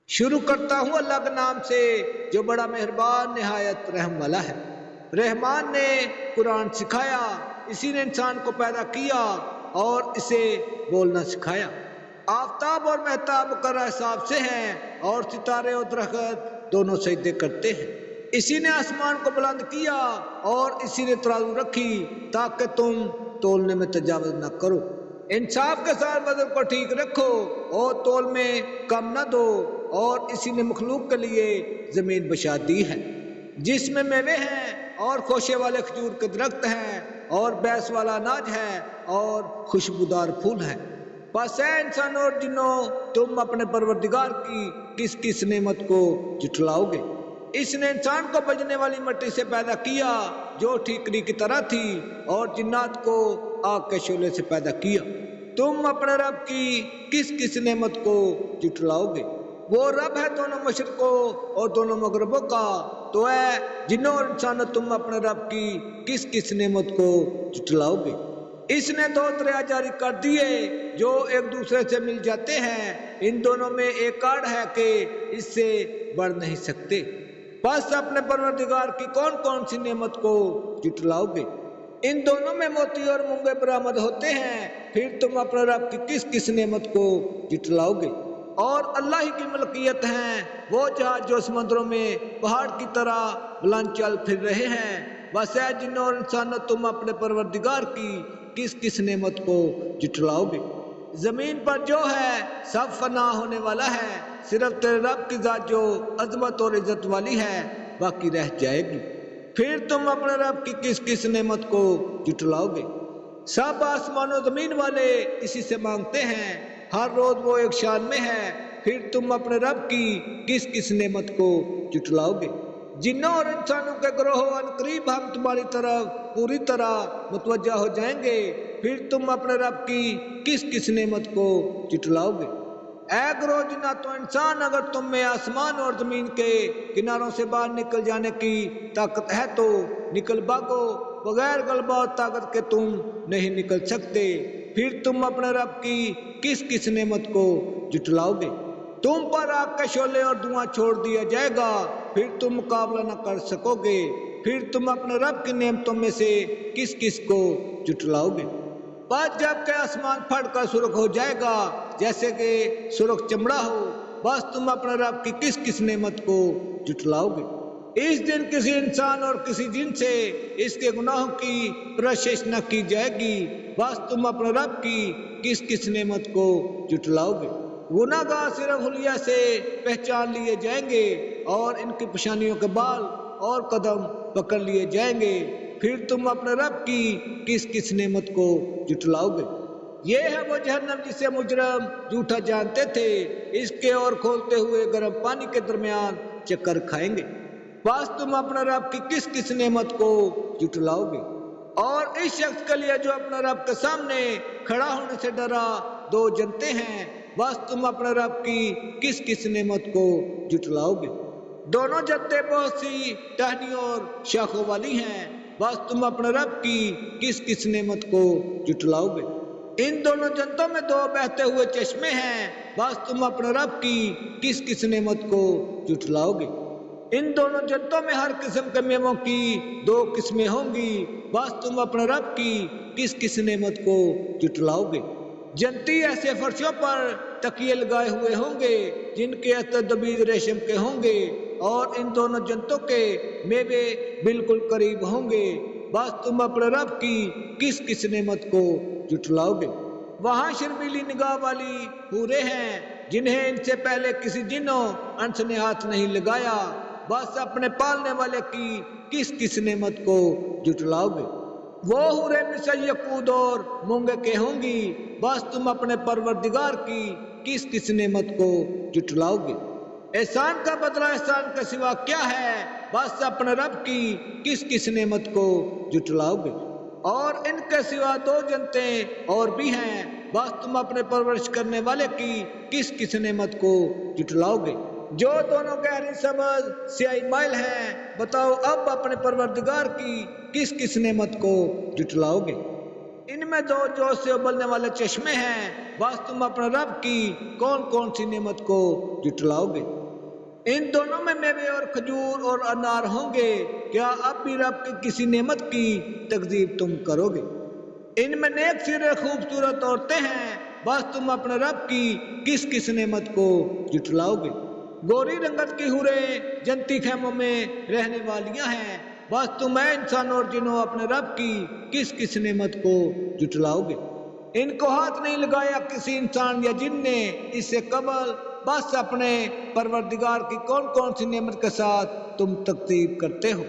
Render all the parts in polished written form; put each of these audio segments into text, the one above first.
شروع کرتا ہوں اللہ کے نام سے جو بڑا مہربان نہایت رحم والا ہے۔ رحمان نے قرآن سکھایا، اسی نے انسان کو پیدا کیا اور اسے بولنا سکھایا۔ آفتاب اور مہتاب مقررہ حساب سے ہیں اور ستارے اور درخت دونوں سجدے کرتے ہیں۔ اسی نے آسمان کو بلند کیا اور اسی نے ترازو رکھی تاکہ تم تولنے میں تجاوز نہ کرو۔ انصاف کے ساتھ وزن کو ٹھیک رکھو اور تول میں کم نہ دو، اور اسی نے مخلوق کے لیے زمین بچھا دی ہے جس میں میوے ہیں اور خوشے والے کھجور کے درخت ہیں اور بیس والا اناج ہے اور خوشبودار پھول ہے۔ پس اے انسانوں اور جنوں، تم اپنے پروردگار کی کس کس نعمت کو جھٹلاؤ گے؟ اس نے انسان کو بجنے والی مٹی سے پیدا کیا جو ٹھیکری کی طرح تھی، اور جنات کو آگ کے شعلے سے پیدا کیا۔ تم اپنے رب کی کس کس نعمت کو جھٹلاؤ گے؟ وہ رب ہے دونوں مشرقوں اور دونوں مغربوں کا۔ تو اے جنوں اور انسانوں، تم اپنے رب کی کس کس نعمت کو جھٹلاؤ گے؟ اس نے دو دریا جاری کر دیے جو ایک دوسرے سے مل جاتے ہیں، ان دونوں میں ایک آڑ ہے کہ اس سے بڑھ نہیں سکتے۔ بس اپنے پروردگار کی کون کون سی نعمت کو جھٹلاؤ گے؟ ان دونوں میں موتی اور مونگے برآمد ہوتے ہیں، پھر تم اپنے رب کی کس کس نعمت کو جھٹلاؤ گے؟ اور اللہ ہی کی ملکیت ہیں وہ جہاز جو سمندروں میں پہاڑ کی طرح بلند چل پھر رہے ہیں۔ بس اے جنوں اور انسانوں، تم اپنے پروردگار کی کس کس نعمت کو جھٹلاؤ گے؟ زمین پر جو ہے سب فنا ہونے والا ہے، صرف تیرے رب کی ذات جو عظمت اور عزت والی ہے باقی رہ جائے گی۔ پھر تم اپنے رب کی کس کس نعمت کو جھٹلاؤ گے؟ سب آسمان و زمین والے اسی سے مانگتے ہیں، ہر روز وہ ایک شان میں ہے۔ پھر تم اپنے رب کی کس کس نعمت کو جھٹلاؤ گے؟ جنوں اور انسانوں کے گروہ عنقریب ہم تمہاری طرف پوری طرح متوجہ ہو جائیں گے۔ پھر تم اپنے رب کی کس کس نعمت کو جھٹلاؤ گے؟ اے گروہ جنات و انسان، اگر تم میں آسمان اور زمین کے کناروں سے باہر نکل جانے کی طاقت ہے تو نکل بھاگو، بغیر غلبہ اور طاقت کے تم نہیں نکل سکتے۔ پھر تم اپنے رب کی کس کس نعمت کو جھٹلاؤ گے؟ تم پر آگ کے شعلے اور دھواں چھوڑ دیا جائے گا، پھر تم مقابلہ نہ کر سکو گے۔ پھر تم اپنے رب کی نعمتوں میں سے کس کس کو جھٹلاؤ گے؟ بس جب کہ آسمان پھٹ کر سرخ ہو جائے گا جیسے کہ سرخ چمڑا ہو، بس تم اپنے رب کی کس کس نعمت کو جھٹلاؤ گے؟ اس دن کسی انسان اور کسی جن سے اس کے گناہوں کی پرشش نہ کی جائے گی، بس تم اپنے رب کی کس کس نعمت کو جھٹلاؤ گے؟ گناہ گار صرف حلیہ سے پہچان لیے جائیں گے اور ان کی پیشانیوں کے بال اور قدم پکڑ لیے جائیں گے۔ پھر تم اپنے رب کی کس کس نعمت کو جھٹلاؤ گے؟ یہ ہے وہ جہنم جسے مجرم جھوٹا جانتے تھے، اس کے اور کھولتے ہوئے گرم پانی کے درمیان چکر کھائیں گے۔ بس تم اپنے رب کی کس کس نعمت کو جھٹلاؤ گے؟ اور اس شخص کے لیے جو اپنے رب کے سامنے کھڑا ہونے سے ڈرا دو جنتے ہیں، بس تم اپنے رب کی کس کس نعمت کو جھٹلاؤ گے؟ دونوں جنتیں بہت سی ٹہنیوں اور شاخوں والی ہیں، بس تم اپنے رب کی کس کس نعمت کو جھٹلاؤ گے؟ ان دونوں جنتوں میں دو بہتے ہوئے چشمے ہیں، بس تم اپنے رب کی کس کس نعمت کو جھٹلاؤ گے؟ ان دونوں جنتوں میں ہر قسم کے میووں کی دو قسمیں ہوں گی، بس تم اپنے رب کی کس کس نعمت کو جھٹلاؤ گے؟ جنتی ایسے فرشوں پر تکیے لگائے ہوئے ہوں گے جن کے استر دبیج ریشم کے ہوں گے، اور ان دونوں جنتوں کے میوے بالکل قریب ہوں گے، بس تم اپنے رب کی کس کس نعمت کو جھٹلاؤ گے؟ وہاں شرمیلی نگاہ والی حوریں ہیں جنہیں ان سے پہلے کسی جنوں انس نے ہاتھ نہیں لگایا، بس اپنے پالنے والے کی کس کس نعمت کو جھٹلاؤ گے؟ وہ حوریں مثل یقود اور مونگے کے ہوں گی، بس تم اپنے پروردگار کی کس کس نعمت کو جھٹلاؤ گے؟ احسان کا بدلہ احسان کے سوا کیا ہے، بس اپنے رب کی کس کس نعمت کو جھٹلاؤ گے؟ اور ان کے سوا دو جنتیں اور بھی ہیں، بس تم اپنے پرورش کرنے والے کی کس کس نعمت کو جھٹلاؤ گے؟ جو دونوں گہری سمجھ سیاہی مائل ہیں، بتاؤ اب اپنے پروردگار کی کس کس نعمت کو جھٹلاؤ گے؟ ان میں دو جوش سے ابلنے والے چشمے ہیں، بس تم اپنے رب کی کون کون سی نعمت کو جھٹلاؤ گے؟ ان دونوں میں میوے اور کھجور اور انار ہوں گے، کیا اب بھی رب کی کسی نعمت کی تکذیب تم کرو گے؟ ان میں نیک سرے خوبصورت عورتیں ہیں، بس تم اپنے رب کی کس کس نعمت کو جھٹلاؤ گے؟ گوری رنگت کی حوریں جنتی خیموں میں رہنے والیاں ہیں، بس تم اے انسانوں اور جنوں اپنے رب کی کس کس نعمت کو جھٹلاؤ گے؟ ان کو ہاتھ نہیں لگایا کسی انسان یا جن نے اس سے قبل، بس اپنے پروردگار کی کون کون سی نعمت کے ساتھ تم تکذیب کرتے ہو۔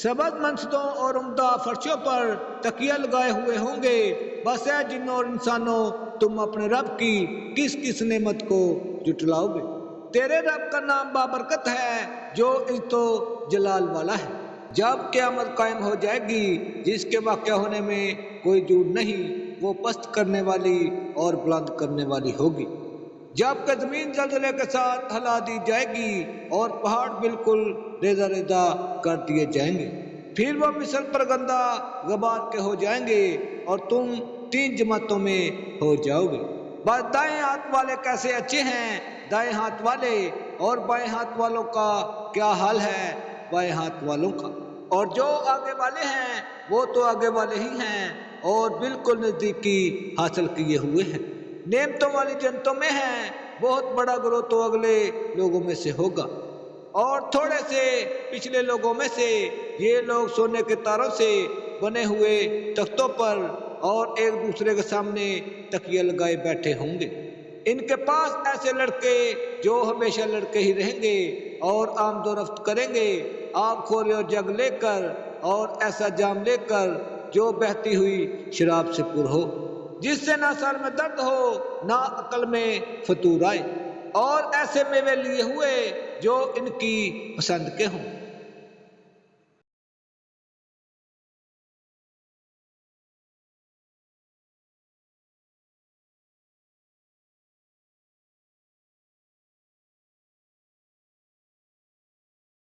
سبز منصبوں اور عمدہ فرشوں پر تکیہ لگائے ہوئے ہوں گے، بس اے جنوں اور انسانوں تم اپنے رب کی کس کس نعمت کو جھٹلاؤ گے؟ تیرے رب کا نام بابرکت ہے جو عزت و جلال والا ہے۔ جب قیامت قائم ہو جائے گی جس کے واقع ہونے میں کوئی جھوٹ نہیں، وہ پست کرنے والی اور بلند کرنے والی ہوگی۔ جب کہ زمین زلزلے کے ساتھ ہلا دی جائے گی اور پہاڑ بالکل ریزہ ریزہ کر دیے جائیں گے، پھر وہ مثل پر گندہ غبار کے ہو جائیں گے اور تم 3 جماعتوں میں ہو جاؤ گے۔ بس دائیں ہاتھ والے کیسے اچھے ہیں دائیں ہاتھ والے، اور بائیں ہاتھ والوں کا کیا حال ہے بائیں ہاتھ والوں کا، اور جو آگے والے ہیں وہ تو آگے والے ہی ہیں اور بالکل نزدیکی حاصل کیے ہوئے ہیں۔ نعمتوں والی جنتوں میں ہیں، بہت بڑا گروہ تو اگلے لوگوں میں سے ہوگا، اور تھوڑے سے پچھلے لوگوں میں سے یہ لوگ سونے کے تاروں سے بنے ہوئے تختوں پر اور ایک دوسرے کے سامنے تکیہ لگائے بیٹھے ہوں گے۔ ان کے پاس ایسے لڑکے جو ہمیشہ لڑکے ہی رہیں گے اور آمد و رفت کریں گے، آب خوری اور جگ لے کر اور ایسا جام لے کر جو بہتی ہوئی شراب سے پر ہو، جس سے نہ سر میں درد ہو نہ عقل میں فطور آئے، اور ایسے میوے لیے ہوئے جو ان کی پسند کے ہوں۔